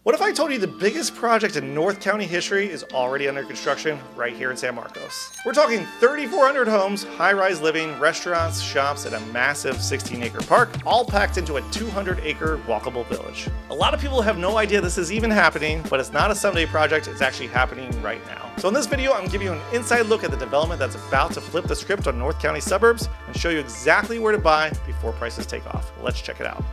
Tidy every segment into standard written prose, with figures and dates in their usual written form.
What if I told you the biggest project in North County history is already under construction right here in San Marcos? We're talking 3,400 homes, high-rise living, restaurants, shops, and a massive 16-acre park, all packed into a 200-acre walkable village. A lot of people have no idea this is even happening, but it's not a someday project, it's actually happening right now. So in this video, I'm giving you an inside look at the development that's about to flip the script on North County suburbs and show you exactly where to buy before prices take off. Let's check it out.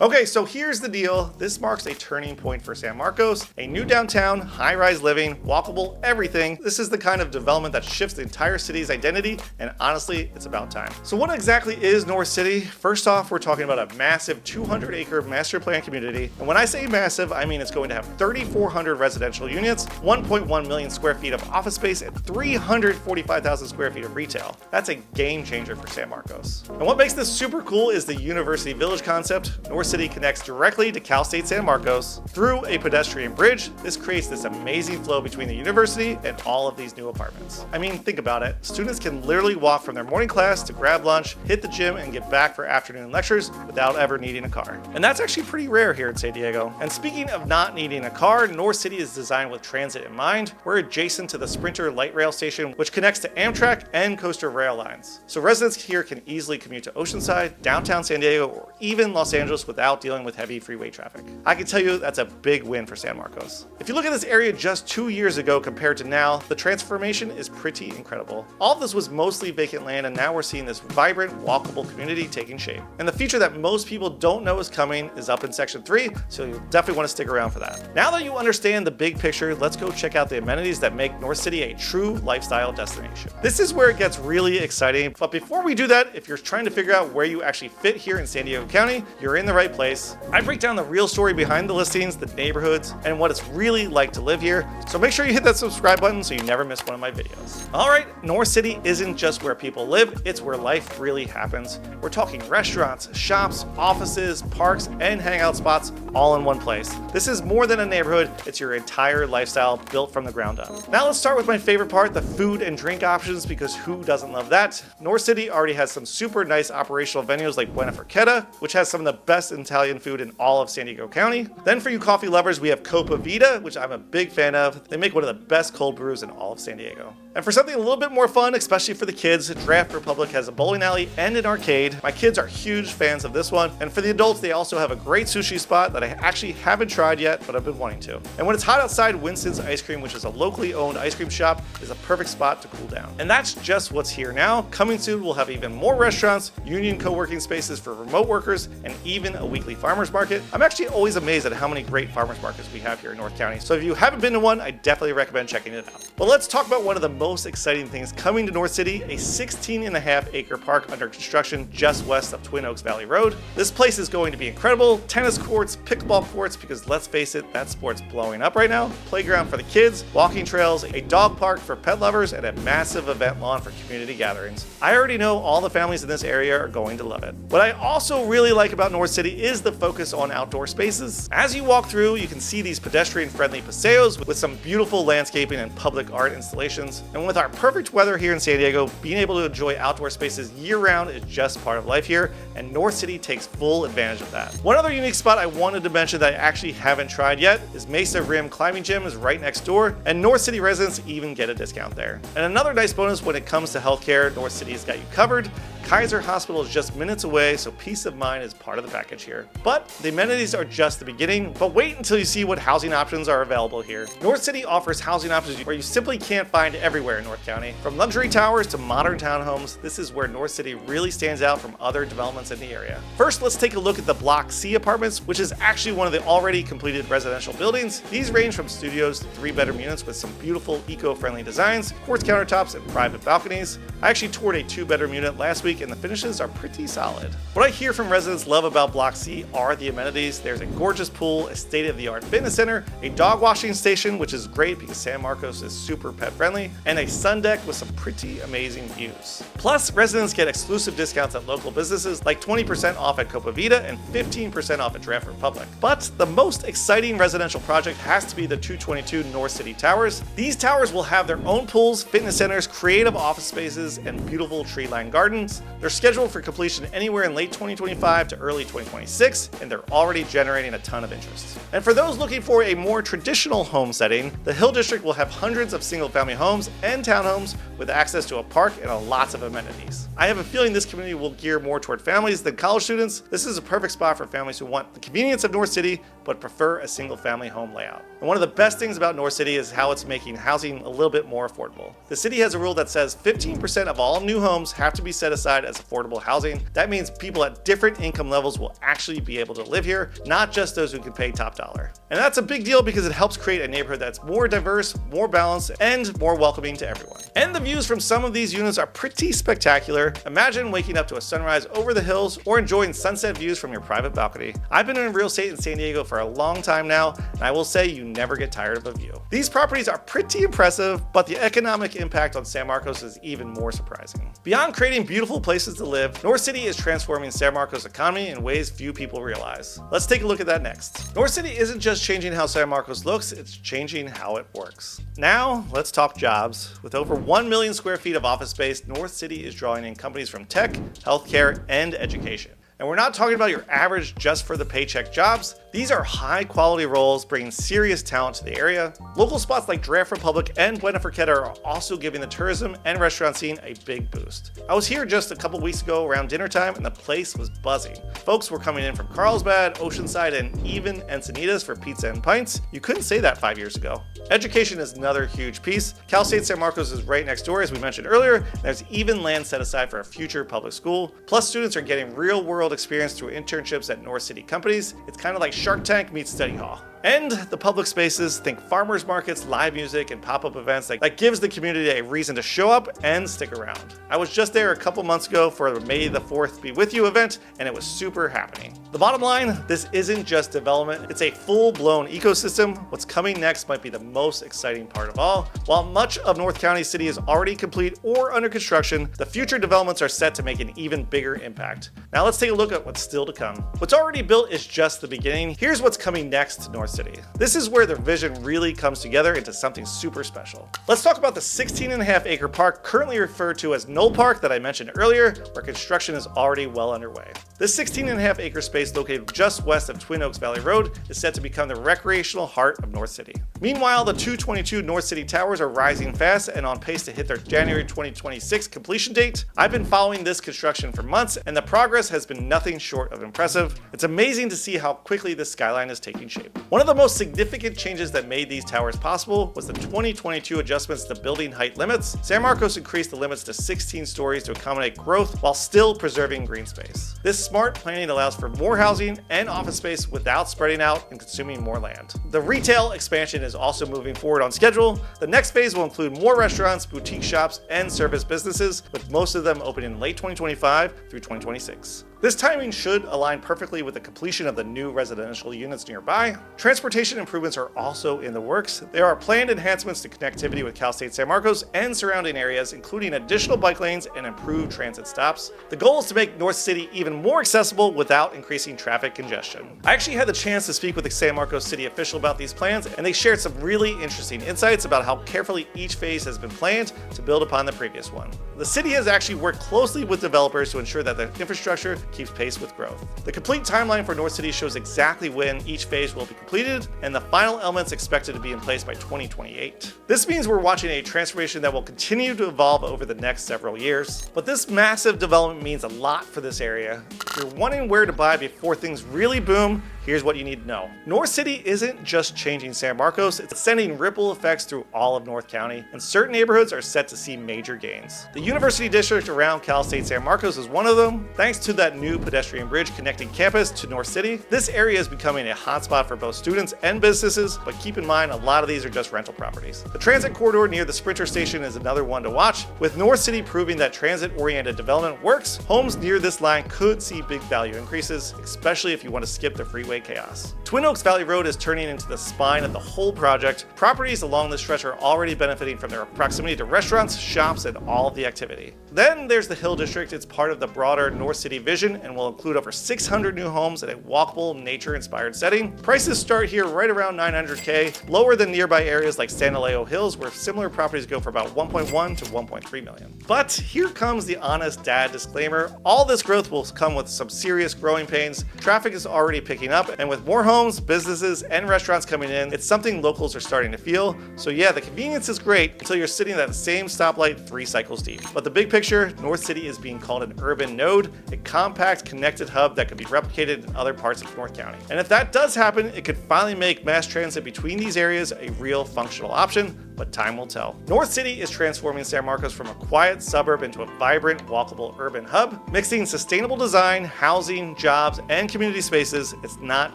Okay, so here's the deal. This marks a turning point for San Marcos, a new downtown, high-rise living, walkable, everything. This is the kind of development that shifts the entire city's identity, and honestly, it's about time. So what exactly is North City? First off, we're talking about a massive 200-acre master plan community, and when I say massive, I mean it's going to have 3,400 residential units, 1.1 million square feet of office space, and 345,000 square feet of retail. That's a game changer for San Marcos. And what makes this super cool is the University Village concept. North City connects directly to Cal State San Marcos through a pedestrian bridge. This creates this amazing flow between the university and all of these new apartments. I mean, think about it. Students can literally walk from their morning class to grab lunch, hit the gym, and get back for afternoon lectures without ever needing a car. And that's actually pretty rare here in San Diego. And speaking of not needing a car, North City is designed with transit in mind. We're adjacent to the Sprinter light rail station, which connects to Amtrak and Coaster rail lines. So residents here can easily commute to Oceanside, downtown San Diego, or even Los Angeles without dealing with heavy freeway traffic. I can tell you that's a big win for San Marcos. If you look at this area just 2 years ago compared to now, the transformation is pretty incredible. All of this was mostly vacant land, and now we're seeing this vibrant, walkable community taking shape. And the feature that most people don't know is coming is up in Section 3, so you'll definitely want to stick around for that. Now that you understand the big picture, let's go check out the amenities that make North City a true lifestyle destination. This is where it gets really exciting, but before we do that, if you're trying to figure out where you actually fit here in San Diego County, you're in the right place. I break down the real story behind the listings, the neighborhoods, and what it's really like to live here. So make sure you hit that subscribe button so you never miss one of my videos. All right, North City isn't just where people live, it's where life really happens. We're talking restaurants, shops, offices, parks, and hangout spots all in one place. This is more than a neighborhood, it's your entire lifestyle built from the ground up. Now let's start with my favorite part, the food and drink options, because who doesn't love that? North City already has some super nice operational venues like Buena Forchetta, which has some of the best Italian food in all of San Diego County. Then for you coffee lovers, we have Copa Vita, which I'm a big fan of. They make one of the best cold brews in all of San Diego. And for something a little bit more fun, especially for the kids, Draft Republic has a bowling alley and an arcade. My kids are huge fans of this one. And for the adults, they also have a great sushi spot that I actually haven't tried yet, but I've been wanting to. And when it's hot outside, Winston's Ice Cream, which is a locally owned ice cream shop, is a perfect spot to cool down. And that's just what's here now. Coming soon, we'll have even more restaurants, union co-working spaces for remote workers, and even a weekly farmers market. I'm actually always amazed at how many great farmers markets we have here in North County. So if you haven't been to one, I definitely recommend checking it out. But let's talk about one of the most exciting things coming to North City, a 16.5-acre park under construction just west of Twin Oaks Valley Road. This place is going to be incredible. Tennis courts, pickleball courts, because let's face it, that sport's blowing up right now. Playground for the kids, walking trails, a dog park for pet lovers, and a massive event lawn for community gatherings. I already know all the families in this area are going to love it. What I also really like about North City is the focus on outdoor spaces. As you walk through, you can see these pedestrian-friendly paseos with some beautiful landscaping and public art installations. And with our perfect weather here in San Diego, being able to enjoy outdoor spaces year-round is just part of life here, and North City takes full advantage of that. One other unique spot I wanted to mention that I actually haven't tried yet is Mesa Rim Climbing Gym is right next door, and North City residents even get a discount there. And another nice bonus when it comes to healthcare, North City's got you covered. Kaiser Hospital is just minutes away, so peace of mind is part of the package here. But the amenities are just the beginning, but wait until you see what housing options are available here. North City offers housing options where you simply can't find everywhere in North County. From luxury towers to modern townhomes, this is where North City really stands out from other developments in the area. First, let's take a look at the Block C apartments, which is actually one of the already completed residential buildings. These range from studios to 3-bedroom units with some beautiful eco-friendly designs, quartz countertops, and private balconies. I actually toured a 2-bedroom unit last week, and the finishes are pretty solid. What I hear from residents love about Block C are the amenities. There's a gorgeous pool, a state-of-the-art fitness center, a dog washing station, which is great because San Marcos is super pet friendly, and a sun deck with some pretty amazing views. Plus, residents get exclusive discounts at local businesses like 20% off at Copa Vita and 15% off at Draft Republic. But the most exciting residential project has to be the 222 North City Towers. These towers will have their own pools, fitness centers, creative office spaces, and beautiful tree-lined gardens. properties. They're scheduled for completion anywhere in late 2025 to early 2026, and they're already generating a ton of interest. And for those looking for a more traditional home setting, the Hill District will have hundreds of single-family homes and townhomes with access to a park and lots of amenities. I have a feeling this community will gear more toward families than college students. This is a perfect spot for families who want the convenience of North City but prefer a single-family home layout. And one of the best things about North City is how it's making housing a little bit more affordable. The city has a rule that says 15% of all new homes have to be set aside as affordable housing. That means people at different income levels will actually be able to live here, not just those who can pay top dollar. And that's a big deal because it helps create a neighborhood that's more diverse, more balanced, and more welcoming to everyone. And the views from some of these units are pretty spectacular. Imagine waking up to a sunrise over the hills or enjoying sunset views from your private balcony. I've been in real estate in San Diego for a long time now, and I will say you never get tired of a view. These properties are pretty impressive, but the economic impact on San Marcos is even more surprising. Beyond creating beautiful places to live, North City is transforming San Marcos' economy in ways few people realize. Let's take a look at that next. North City isn't just changing how San Marcos looks, it's changing how it works. Now, let's talk jobs. With over 1 million square feet of office space, North City is drawing in companies from tech, healthcare, and education. And we're not talking about your average just for the paycheck jobs. These are high quality roles bringing serious talent to the area. Local spots like Giraffe Republic and Buena Forqueta are also giving the tourism and restaurant scene a big boost. I was here just a couple weeks ago around dinner time and the place was buzzing. Folks were coming in from Carlsbad, Oceanside, and even Encinitas for pizza and pints. You couldn't say that 5 years ago. Education is another huge piece. Cal State San Marcos is right next door, as we mentioned earlier. There's even land set aside for a future public school. Plus, students are getting real world experience through internships at North City companies. It's kind of like Shark Tank meets study hall. And the public spaces, think farmers markets, live music, and pop-up events that gives the community a reason to show up and stick around. I was just there a couple months ago for the May the 4th Be With You event, and it was super happening. The bottom line, this isn't just development, it's a full-blown ecosystem. What's coming next might be the most exciting part of all. While much of North County City is already complete or under construction, the future developments are set to make an even bigger impact. Now let's take a look at what's still to come. What's already built is just the beginning. Here's what's coming next to North City. This is where the vision really comes together into something super special. Let's talk about the 16.5 acre park currently referred to as Knoll Park that I mentioned earlier, where construction is already well underway. This 16.5 acre space located just west of Twin Oaks Valley Road is set to become the recreational heart of North City. Meanwhile, the 222 North City towers are rising fast and on pace to hit their January 2026 completion date. I've been following this construction for months and the progress has been nothing short of impressive. It's amazing to see how quickly this skyline is taking shape. One of the most significant changes that made these towers possible was the 2022 adjustments to building height limits. San Marcos increased the limits to 16 stories to accommodate growth while still preserving green space. This smart planning allows for more housing and office space without spreading out and consuming more land. The retail expansion is also moving forward on schedule. The next phase will include more restaurants, boutique shops, and service businesses, with most of them opening in late 2025 through 2026. This timing should align perfectly with the completion of the new residential units nearby. Transportation improvements are also in the works. There are planned enhancements to connectivity with Cal State San Marcos and surrounding areas, including additional bike lanes and improved transit stops. The goal is to make North City even more accessible without increasing traffic congestion. I actually had the chance to speak with the San Marcos City official about these plans, and they shared some really interesting insights about how carefully each phase has been planned to build upon the previous one. The city has actually worked closely with developers to ensure that the infrastructure keeps pace with growth. The complete timeline for North City shows exactly when each phase will be completed, and the final elements expected to be in place by 2028. This means we're watching a transformation that will continue to evolve over the next several years. But this massive development means a lot for this area. If you're wondering where to buy before things really boom, here's what you need to know. North City isn't just changing San Marcos, it's sending ripple effects through all of North County, and certain neighborhoods are set to see major gains. The University District around Cal State San Marcos is one of them. Thanks to that new pedestrian bridge connecting campus to North City, this area is becoming a hotspot for both students and businesses, but keep in mind a lot of these are just rental properties. The transit corridor near the Sprinter station is another one to watch. With North City proving that transit-oriented development works, homes near this line could see big value increases, especially if you want to skip the freeway freeway chaos. Twin Oaks Valley Road is turning into the spine of the whole project. Properties along this stretch are already benefiting from their proximity to restaurants, shops, and all of the activity. Then there's the Hill District. It's part of the broader North City vision and will include over 600 new homes in a walkable, nature-inspired setting. Prices start here right around $900K, lower than nearby areas like San Elijo Hills, where similar properties go for about $1.1 to $1.3 million. But here comes the honest dad disclaimer. All this growth will come with some serious growing pains. Traffic is already picking up, and with more homes, businesses, and restaurants coming in, it's something locals are starting to feel. So yeah, the convenience is great until you're sitting at the same stoplight 3 cycles deep. But the big picture, North City is being called an urban node, a compact, connected hub that could be replicated in other parts of North County. And if that does happen, it could finally make mass transit between these areas a real functional option, but time will tell. North City is transforming San Marcos from a quiet suburb into a vibrant, walkable urban hub, mixing sustainable design, housing, jobs, and community spaces. It's not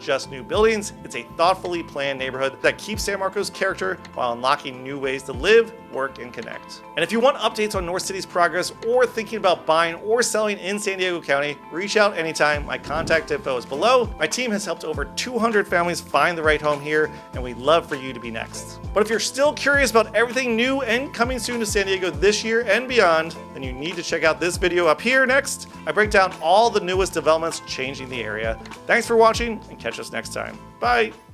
just new buildings, it's a thoughtfully planned neighborhood that keeps San Marcos' character while unlocking new ways to live, work, and connect. And if you want updates on North City's progress or thinking about buying or selling in San Diego County, reach out anytime. My contact info is below. My team has helped over 200 families find the right home here, and we'd love for you to be next. But if you're still curious about everything new and coming soon to San Diego this year and beyond, then you need to check out this video up here next. I break down all the newest developments changing the area. Thanks for watching, and catch us next time. Bye!